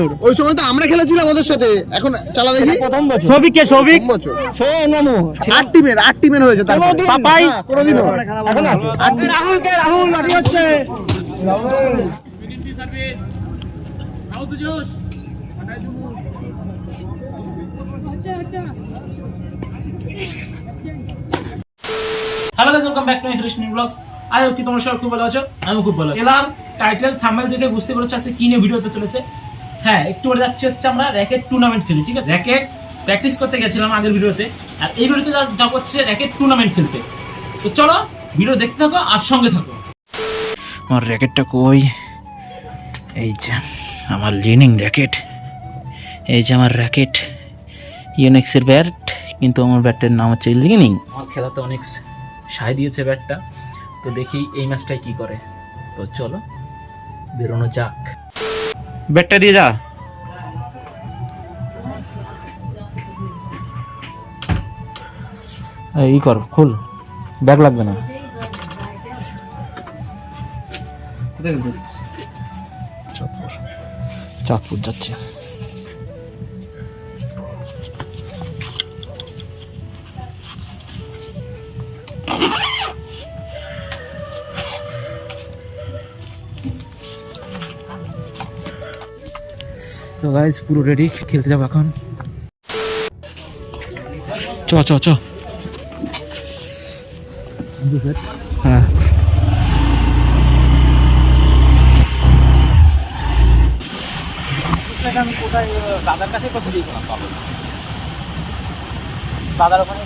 বছর? ওই সময় তো আমরা খেলেছিলাম ওদের সাথে। এখন চালা দেখি। প্রথম বছর। সবিকে সবিক বছর। সে নমো 8 টিমের হয়েছে তারপরে। পাপাই কোনদিনও এখন আছে। রাহুল মাটি হচ্ছে। Hello guys, welcome back to my Krishna blogs. I hope কি তোমরা সবাই খুব ভালো আছো। আমি খুব ভালো আছি। এলার টাইটেল থাম্বনেল দেখে বুঝতে পারছো আজকে কি নিয়ে ভিডিও হতে চলেছে। হ্যাঁ, একটু পরে যাচ্ছে আমরা র‍্যাকেট টুর্নামেন্ট খেলি। ঠিক আছে, র‍্যাকেট প্র্যাকটিস করতে গেছিলাম আগের ভিডিওতে, আর এই ভিডিওতে যাব হচ্ছে র‍্যাকেট টুর্নামেন্ট খেলতে। তো চলো ভিডিও দেখতে থাকো আর সঙ্গে থাকো। আমার র্যাকেটটা কই? এই যে আমার লিনিং র্যাকেট, এই যে আমার র্যাকেট ইউনিক্সের ব্যাট, কিন্তু আমার ব্যাটের নাম হচ্ছে লিনিং। আমার খেলাতে অনেক সায় দিয়েছে ব্যাটটা, তো দেখি এই ম্যাচটাই কি করে। তো চলো বেরোনো যাক। ব্যাটটা দিয়ে যা। এই কর, খুল, ব্যাগ লাগবে না। চাঁদপুর যাচ্ছে। তো গাইস পুরো রেডি, খেলতে যাবো এখন। চ চ চ। হ্যাঁ, আমি কোথায় দাদার কাছে কথা দিয়ে গেলাম, দাদার ওখানে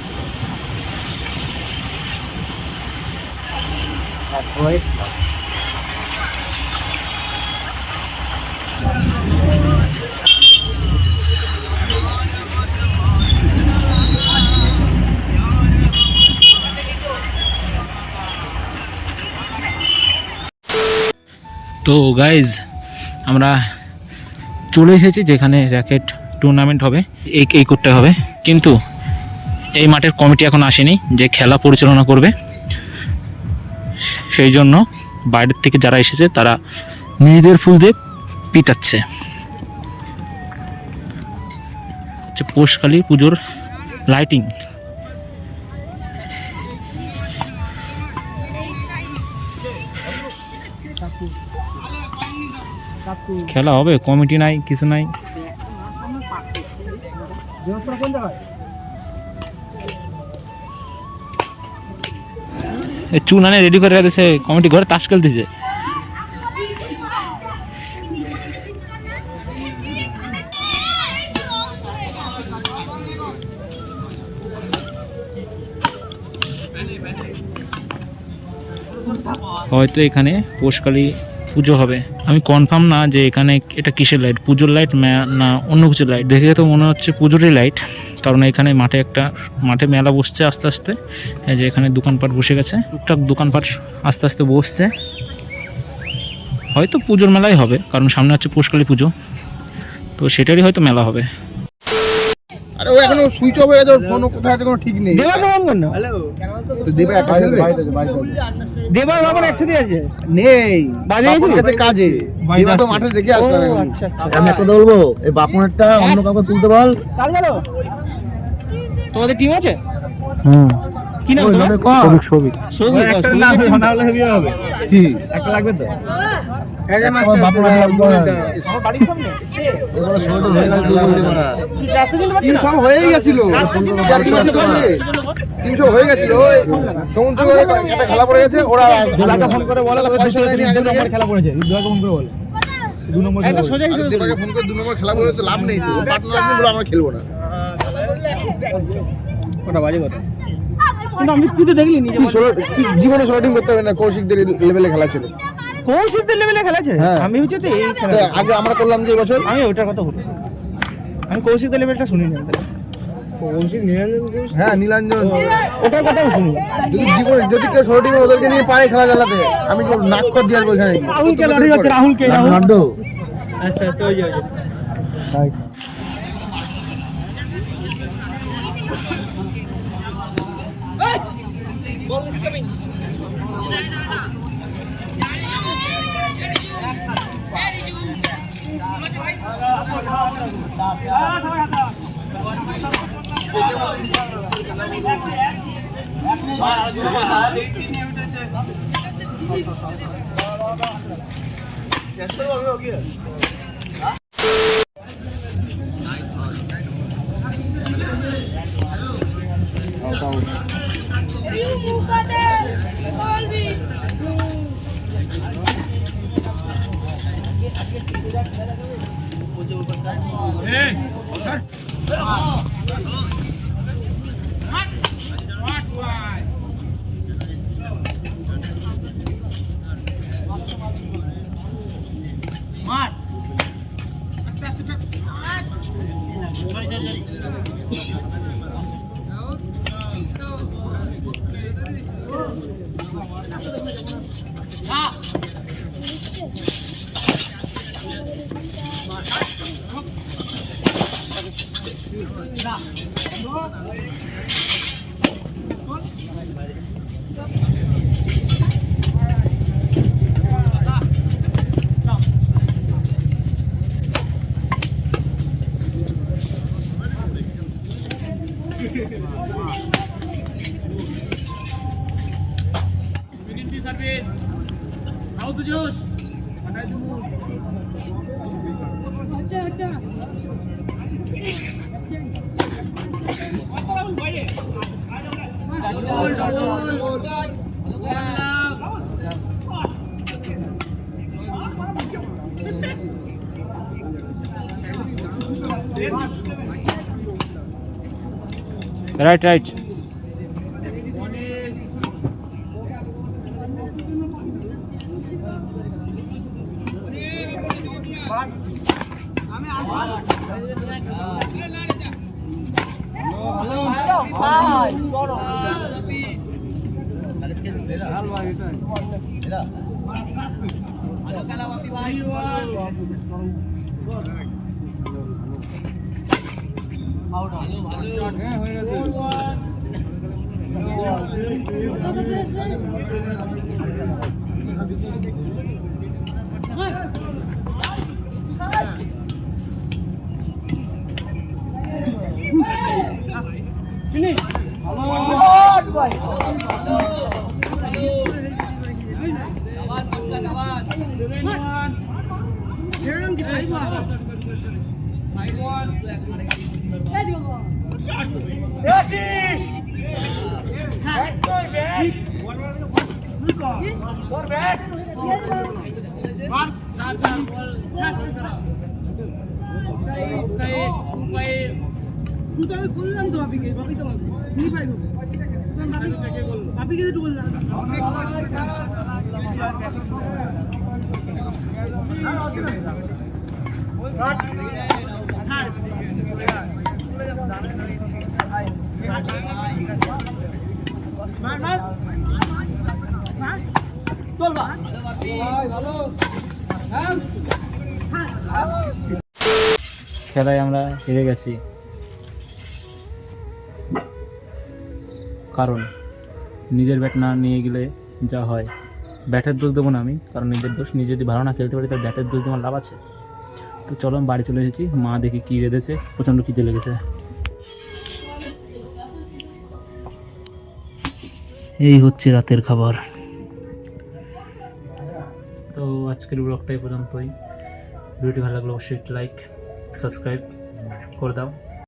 তো গাইজ আমরা চলে এসেছি যেখানে র্যাকেট টুর্নামেন্ট হবে। এই করতে হবে, কিন্তু এই মাঠের কমিটি এখন আসেনি যে খেলা পরিচালনা করবে। সেই জন্য বাইরের থেকে যারা এসেছে তারা নিজেদের ফুল দিয়ে পিটাচ্ছে। পৌষকালী পুজোর লাইটিং। খেলা হবে, কমিটি নাই, কিছু নাই। চুনানে রেডি করে রেখেছে কমিটি, ঘরে তাস খেলতেছে। হয়তো এখানে পৌষকালী পুজো হবে। আমি কনফার্ম না যে এখানে এটা কিসের লাইট, পুজোর লাইট না অন্য কিছুর লাইট। দেখে তো মনে হচ্ছে পুজোরই লাইট, কারণ এখানে মাঠে মেলা বসছে আস্তে আস্তে। এই যে এখানে দোকানপাট বসে গেছে, টুকটাক দোকানপাট আস্তে আস্তে বসছে। হয়তো পুজোর মেলাই হবে, কারণ সামনে হচ্ছে পৌষকালী পুজো, তো সেটারই হয়তো মেলা হবে। আরে ও এখনো সুইচ অফ হয়ে গেছে, ওর ফোন কোথায় আছে কোনো ঠিক নেই। দেবা কেমন কর না? তো দেবা একটা খেলবে। দেবা বাবার একসাথে আছে নেই, বাজে বাপুর কাছে কাজে। দেবা তো মাঠে দেখে আসলাম এখন। আচ্ছা আচ্ছা। আমি একটা বলবো, এই বাপুনেরটা অন্য কাউকে তুলতে বল। কার গেল? তোমাদের টিম আছে? কি নাম ওই তোমার? নামে কর। সবিক একটা নাম না হলে হেভি হবে। কি একটা লাগবে তো? আমার বাপুনের লাগবে। আমার বাড়ির সামনে এবারে ষোলোটা হয়ে গেছে, দুটো হয়ে মারা। টিম সব হয়েই গেছিল, টিম সব হয়ে গেছিল। ওই সমুদ্র একটা খেলা পড়ে গেছে, ওরা দুলাকে ফোন করে বলে পয়সা দেয়নি আগে থেকে। খেলা পড়েছে, দুলাকে ফোন করে বলে 2 নম্বর খেলা সোজা আর দেবাকে ফোন করে 2 নম্বর খেলা বলে তো লাভ নেই, তো পার্টনার আছে বলে আমরা খেলবো না। ওটা বাজে কথা, কিন্তু আমি তুই তো দেখলি নিজে তুই জীবনে 16 টিম করতে হবে না, কৌশিকদের লেভেলে খেলা ছিল। কৌশিকদের লেভেলে খেলেছে। হ্যাঁ। আমি হচ্ছে তো এই খেলা তো আগে আমরা করলাম যে এবছর। আমি ওটার কথা বলি, আমি কৌশিকদের লেভেলটা শুনি না। কৌশিক নীলাঞ্জন, হ্যাঁ নীলাঞ্জন, ওটার কথাও শুনি। যদি কেউ 16 টিমে ওদেরকে নিয়ে পারে খেলা চালাতে, আমি কেউ নাক কর দিয়ে আসবো এখানে। রাহুলকে লড়াই হচ্ছে, রাহুলকে নাড্ডু। আচ্ছা আচ্ছা, ওই যে রাইট খেলায় আমরা হেরে গেছি, কারণ নিজের ব্যাট না নিয়ে গেলে যা হয়। ব্যাটের দোষ দেবো না আমি, কারণ নিজের দোষ। নিজে যদি ভালো না খেলতে পারি তার ব্যাটের দোষ দেওয়ার লাভ আছে? তো চলো আমি বাড়ি চলে এসেছি। মা দেখি কী রেঁধেছে, প্রচণ্ড খিদে লেগেছে। এই হচ্ছে রাতের খাবার। তো আজকের ব্লগটা এই পর্যন্তই। ভিডিওটি ভালো লাগলে অবশ্যই লাইক সাবস্ক্রাইব করে দাও।